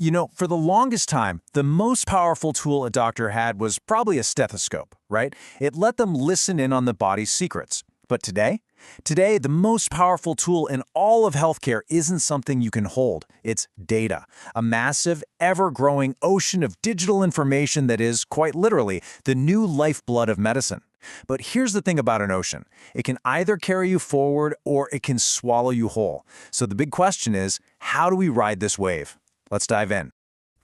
You know, for the longest time, the most powerful tool a doctor had was probably a stethoscope, right? It let them listen in on the body's secrets. But today? Today, the most powerful tool in all of healthcare isn't something you can hold. It's data, a massive, ever-growing ocean of digital information that is, quite literally, the new lifeblood of medicine. But here's the thing about an ocean. It can either carry you forward or it can swallow you whole. So the big question is, how do we ride this wave? Let's dive in.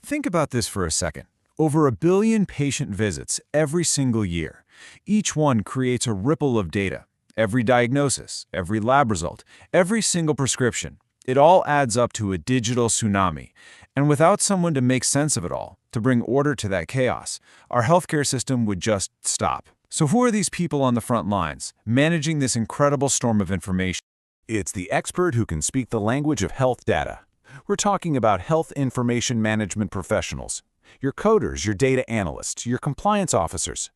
Think about this for a second. Over 1 billion patient visits every single year. Each one creates a ripple of data. Every diagnosis, every lab result, every single prescription. It all adds up to a digital tsunami. And without someone to make sense of it all, to bring order to that chaos, our healthcare system would just stop. So who are these people on the front lines, managing this incredible storm of information? It's the expert who can speak the language of health data. We're talking about health information management professionals. Your coders, your data analysts, your compliance officers.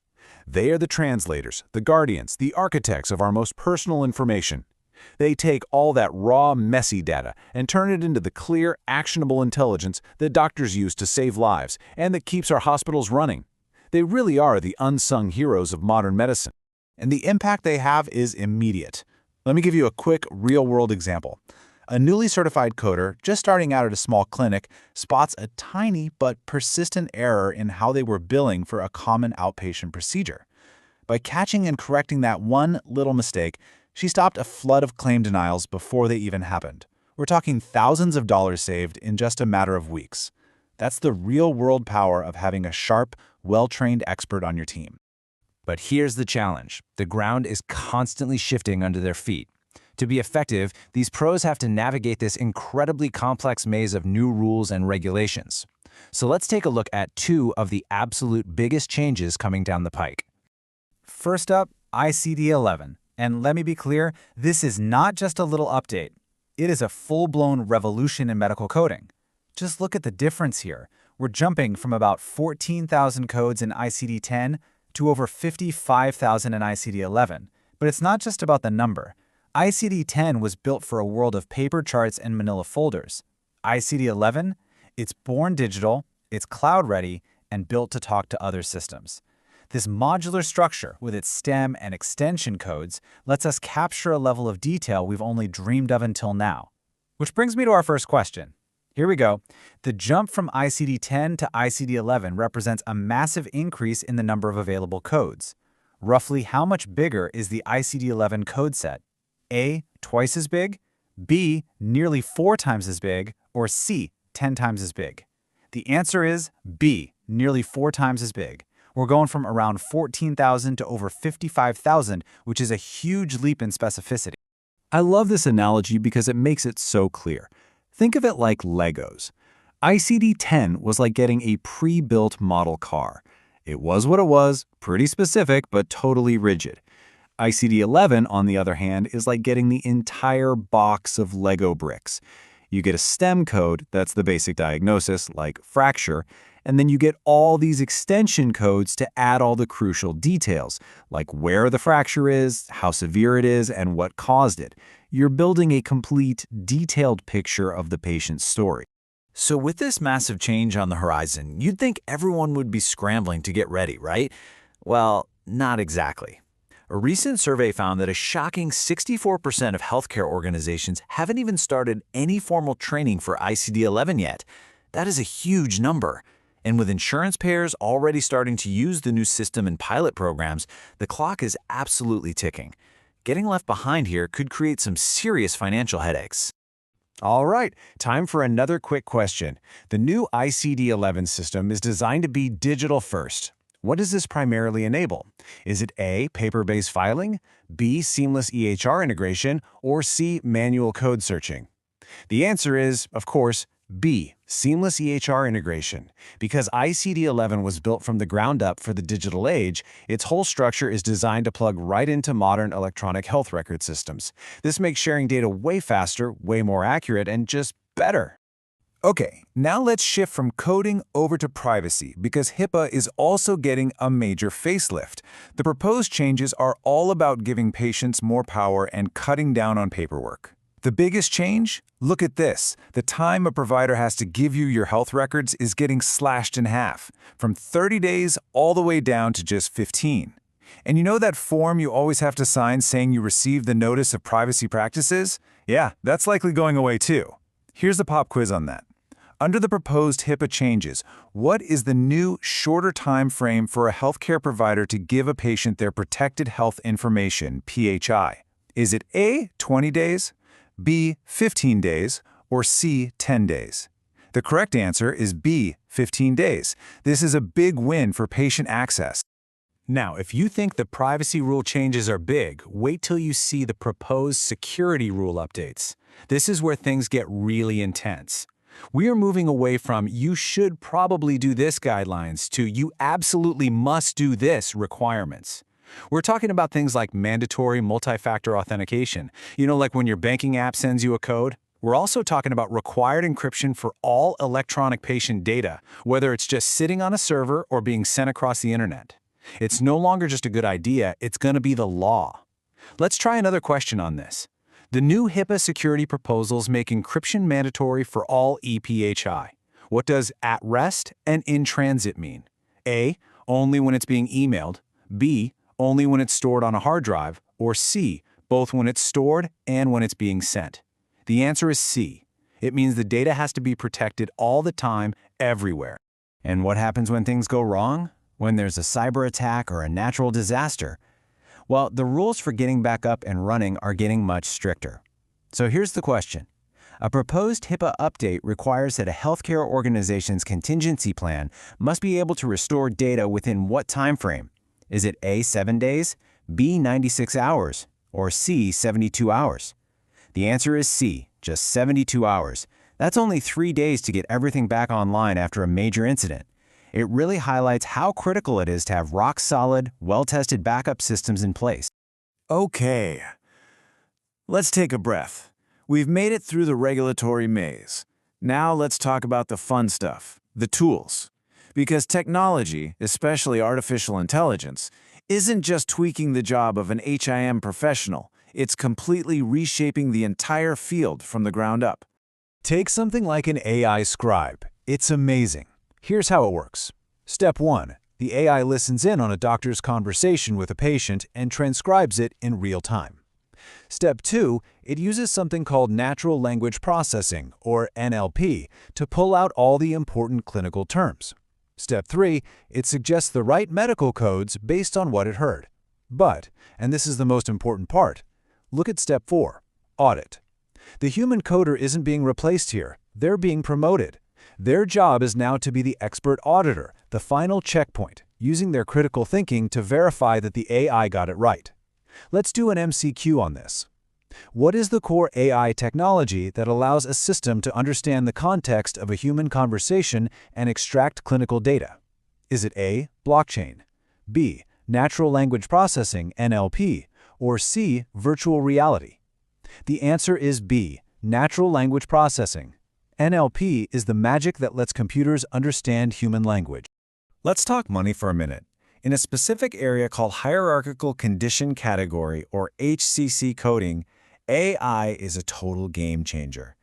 They are the translators, the guardians, the architects of our most personal information. They take all that raw, messy data and turn it into the clear, actionable intelligence that doctors use to save lives and that keeps our hospitals running. They really are the unsung heroes of modern medicine. And the impact they have is immediate. Let me give you a quick, real-world example. A newly certified coder, just starting out at a small clinic, spots a tiny but persistent error in how they were billing for a common outpatient procedure. By catching and correcting that one little mistake, she stopped a flood of claim denials before they even happened. We're talking thousands of dollars saved in just a matter of weeks. That's the real-world power of having a sharp, well-trained expert on your team. But here's the challenge. The ground is constantly shifting under their feet. To be effective, these pros have to navigate this incredibly complex maze of new rules and regulations. So let's take a look at 2 of the absolute biggest changes coming down the pike. First up, ICD-11. And let me be clear, this is not just a little update. It is a full-blown revolution in medical coding. Just look at the difference here. We're jumping from about 14,000 codes in ICD-10 to over 55,000 in ICD-11. But it's not just about the number. ICD-10 was built for a world of paper charts and manila folders. ICD-11, it's born digital, it's cloud-ready, and built to talk to other systems. This modular structure, with its stem and extension codes, lets us capture a level of detail we've only dreamed of until now. Which brings me to our first question. Here we go. The jump from ICD-10 to ICD-11 represents a massive increase in the number of available codes. Roughly how much bigger is the ICD-11 code set? A, twice as big, B, nearly 4 times as big, or C, 10 times as big? The answer is B, nearly 4 times as big. We're going from around 14,000 to over 55,000, which is a huge leap in specificity. I love this analogy because it makes it so clear. Think of it like Legos. ICD-10 was like getting a pre-built model car. It was what it was, pretty specific but totally rigid. ICD-11, on the other hand, is like getting the entire box of Lego bricks. You get a stem code, that's the basic diagnosis, like fracture, and then you get all these extension codes to add all the crucial details, like where the fracture is, how severe it is, and what caused it. You're building a complete, detailed picture of the patient's story. So with this massive change on the horizon, you'd think everyone would be scrambling to get ready, right? Well, not exactly. A recent survey found that a shocking 64% of healthcare organizations haven't even started any formal training for ICD-11 yet. That is a huge number. And with insurance payers already starting to use the new system in pilot programs, the clock is absolutely ticking. Getting left behind here could create some serious financial headaches. All right, time for another quick question. The new ICD-11 system is designed to be digital first. What does this primarily enable? Is it A, paper-based filing, B, seamless EHR integration, or C, manual code searching? The answer is, of course, B, seamless EHR integration. Because ICD-11 was built from the ground up for the digital age, its whole structure is designed to plug right into modern electronic health record systems. This makes sharing data way faster, way more accurate, and just better. Okay, now let's shift from coding over to privacy because HIPAA is also getting a major facelift. The proposed changes are all about giving patients more power and cutting down on paperwork. The biggest change? Look at this. The time a provider has to give you your health records is getting slashed in half, from 30 days all the way down to just 15. And you know that form you always have to sign saying you received the notice of privacy practices? Yeah, that's likely going away too. Here's the pop quiz on that. Under the proposed HIPAA changes, what is the new, shorter time frame for a healthcare provider to give a patient their protected health information, PHI? Is it A, 20 days, B, 15 days, or C, 10 days? The correct answer is B, 15 days. This is a big win for patient access. Now, if you think the privacy rule changes are big, wait till you see the proposed security rule updates. This is where things get really intense. We are moving away from "you should probably do this" guidelines to "you absolutely must do this" requirements. We're talking about things like mandatory multi-factor authentication, like when your banking app sends you a code. We're also talking about required encryption for all electronic patient data, whether it's just sitting on a server or being sent across the internet. It's no longer just a good idea, it's going to be the law. Let's try another question on this. The new HIPAA security proposals make encryption mandatory for all ePHI. What does "at rest" and "in transit" mean? A, only when it's being emailed, B, only when it's stored on a hard drive, or C, both when it's stored and when it's being sent? The answer is C. It means the data has to be protected all the time, everywhere. And what happens when things go wrong? When there's a cyber attack or a natural disaster? Well, the rules for getting back up and running are getting much stricter. So here's the question. A proposed HIPAA update requires that a healthcare organization's contingency plan must be able to restore data within what time frame? Is it A, 7 days, B, 96 hours, or C, 72 hours? The answer is C, just 72 hours. That's only 3 days to get everything back online after a major incident. It really highlights how critical it is to have rock-solid, well-tested backup systems in place. Okay. Let's take a breath. We've made it through the regulatory maze. Now let's talk about the fun stuff, the tools. Because technology, especially artificial intelligence, isn't just tweaking the job of an HIM professional, it's completely reshaping the entire field from the ground up. Take something like an AI scribe. It's amazing. Here's how it works. Step 1. The AI listens in on a doctor's conversation with a patient and transcribes it in real time. Step 2. It uses something called natural language processing, or NLP, to pull out all the important clinical terms. Step 3. It suggests the right medical codes based on what it heard. But, and this is the most important part, look at Step 4. Audit. The human coder isn't being replaced here. They're being promoted. Their job is now to be the expert auditor, the final checkpoint, using their critical thinking to verify that the AI got it right. Let's do an MCQ on this. What is the core AI technology that allows a system to understand the context of a human conversation and extract clinical data? Is it A, blockchain, B, natural language processing, NLP, or C, virtual reality? The answer is B, natural language processing. NLP is the magic that lets computers understand human language. Let's talk money for a minute. In a specific area called Hierarchical Condition Category, or HCC coding, AI is a total game changer.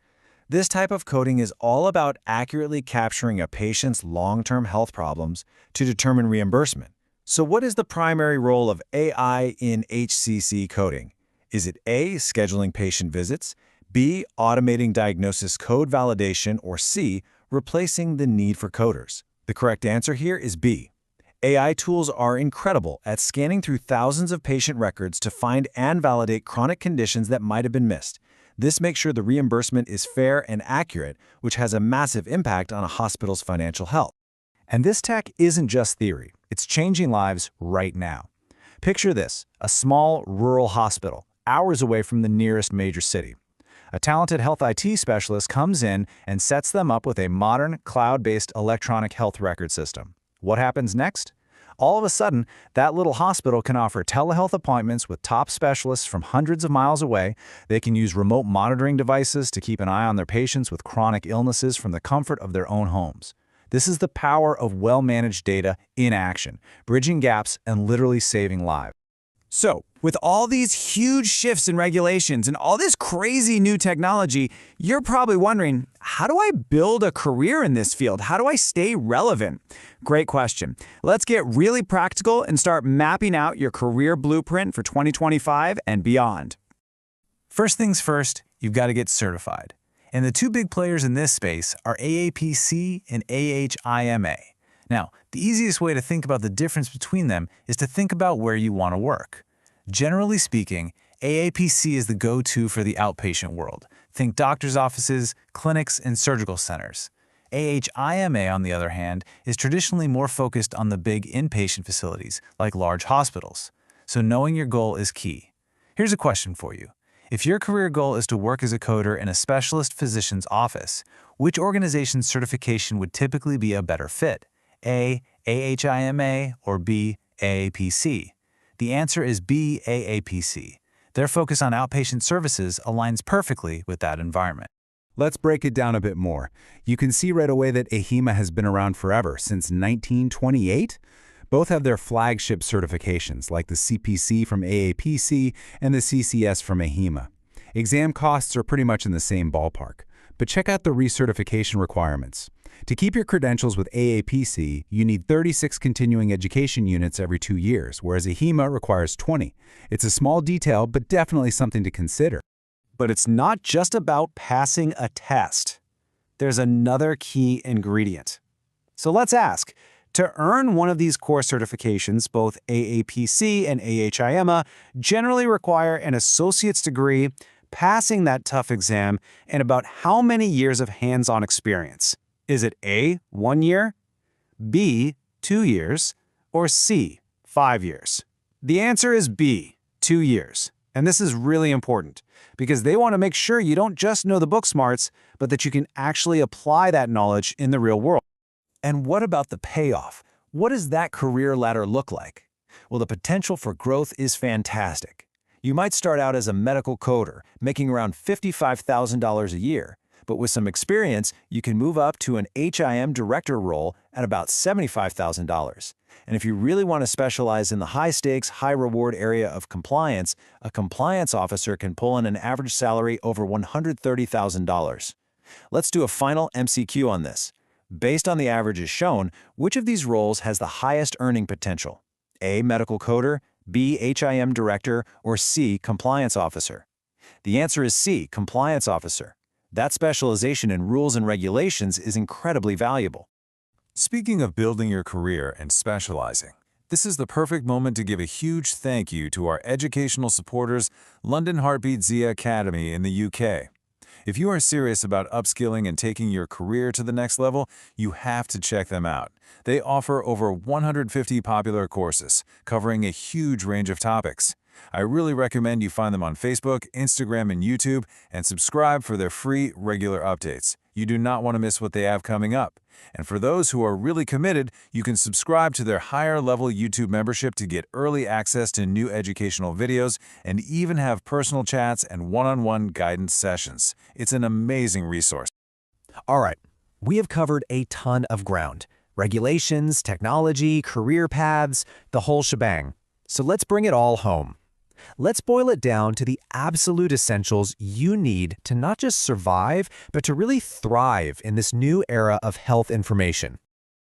This type of coding is all about accurately capturing a patient's long-term health problems to determine reimbursement. So what is the primary role of AI in HCC coding? Is it A, scheduling patient visits, B, automating diagnosis code validation, or C, replacing the need for coders? The correct answer here is B. AI tools are incredible at scanning through thousands of patient records to find and validate chronic conditions that might have been missed. This makes sure the reimbursement is fair and accurate, which has a massive impact on a hospital's financial health. And this tech isn't just theory. It's changing lives right now. Picture this, a small rural hospital, hours away from the nearest major city. A talented health IT specialist comes in and sets them up with a modern, cloud-based electronic health record system. What happens next? All of a sudden, that little hospital can offer telehealth appointments with top specialists from hundreds of miles away. They can use remote monitoring devices to keep an eye on their patients with chronic illnesses from the comfort of their own homes. This is the power of well-managed data in action, bridging gaps and literally saving lives. So, With all these huge shifts in regulations and all this crazy new technology, you're probably wondering, how do I build a career in this field? How do I stay relevant? Great question. Let's get really practical and start mapping out your career blueprint for 2025 and beyond. First things first, you've got to get certified. And the two big players in this space are AAPC and AHIMA. Now, the easiest way to think about the difference between them is to think about where you want to work. Generally speaking, AAPC is the go-to for the outpatient world. Think doctor's offices, clinics, and surgical centers. AHIMA, on the other hand, is traditionally more focused on the big inpatient facilities, like large hospitals. So knowing your goal is key. Here's a question for you. If your career goal is to work as a coder in a specialist physician's office, which organization's certification would typically be a better fit? A, AHIMA, or B, AAPC? The answer is B, AAPC. Their focus on outpatient services aligns perfectly with that environment. Let's break it down a bit more. You can see right away that AHIMA has been around forever, since 1928. Both have their flagship certifications, like the CPC from AAPC and the CCS from AHIMA. Exam costs are pretty much in the same ballpark. But check out the recertification requirements. To keep your credentials with AAPC, you need 36 continuing education units every 2 years, whereas AHIMA requires 20. It's a small detail, but definitely something to consider. But it's not just about passing a test. There's another key ingredient. So let's ask, to earn one of these core certifications, both AAPC and AHIMA generally require an associate's degree, passing that tough exam, and about how many years of hands-on experience? Is it A, 1 year, B, 2 years, or C, 5 years? The answer is B, 2 years. And this is really important because they want to make sure you don't just know the book smarts, but that you can actually apply that knowledge in the real world. And what about the payoff? What does that career ladder look like? Well, the potential for growth is fantastic. You might start out as a medical coder, making around $55,000 a year. But with some experience, you can move up to an HIM director role at about $75,000. And if you really want to specialize in the high-stakes, high-reward area of compliance, a compliance officer can pull in an average salary over $130,000. Let's do a final MCQ on this. Based on the averages shown, which of these roles has the highest earning potential? A, medical coder, B, HIM director, or C, compliance officer? The answer is C, compliance officer. That specialization in rules and regulations is incredibly valuable. Speaking of building your career and specializing, this is the perfect moment to give a huge thank you to our educational supporters, London Heartbeat Zia Academy in the UK. If you are serious about upskilling and taking your career to the next level, you have to check them out. They offer over 150 popular courses, covering a huge range of topics. I really recommend you find them on Facebook, Instagram, and YouTube, and subscribe for their free, regular updates. You do not want to miss what they have coming up. And for those who are really committed, you can subscribe to their higher-level YouTube membership to get early access to new educational videos and even have personal chats and one-on-one guidance sessions. It's an amazing resource. All right, we have covered a ton of ground. Regulations, technology, career paths, the whole shebang. So let's bring it all home. Let's boil it down to the absolute essentials you need to not just survive, but to really thrive in this new era of health information.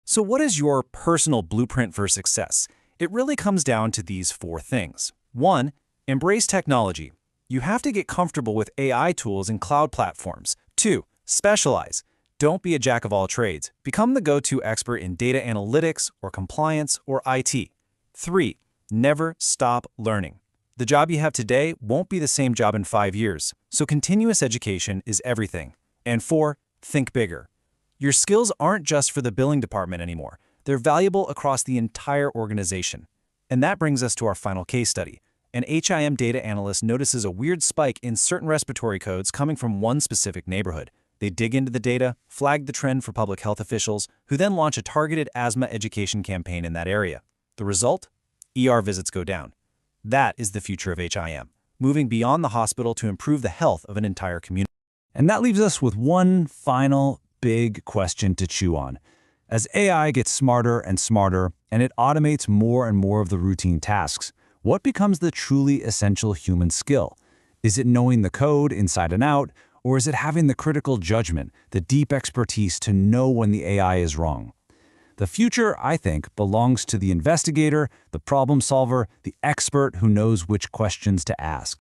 So what is your personal blueprint for success? It really comes down to these 4 things. 1, embrace technology. You have to get comfortable with AI tools and cloud platforms. 2, specialize. Don't be a jack of all trades. Become the go-to expert in data analytics or compliance or IT. 3, never stop learning. The job you have today won't be the same job in 5 years, so continuous education is everything. And 4, think bigger. Your skills aren't just for the billing department anymore. They're valuable across the entire organization. And that brings us to our final case study. An HIM data analyst notices a weird spike in certain respiratory codes coming from one specific neighborhood. They dig into the data, flag the trend for public health officials, who then launch a targeted asthma education campaign in that area. The result? ER visits go down. That is the future of HIM, moving beyond the hospital to improve the health of an entire community. And that leaves us with one final big question to chew on. As AI gets smarter and smarter, and it automates more and more of the routine tasks, What becomes the truly essential human skill? Is it knowing the code inside and out, or is it having the critical judgment, the deep expertise to know when the AI is wrong? The future, I think, belongs to the investigator, the problem solver, the expert who knows which questions to ask.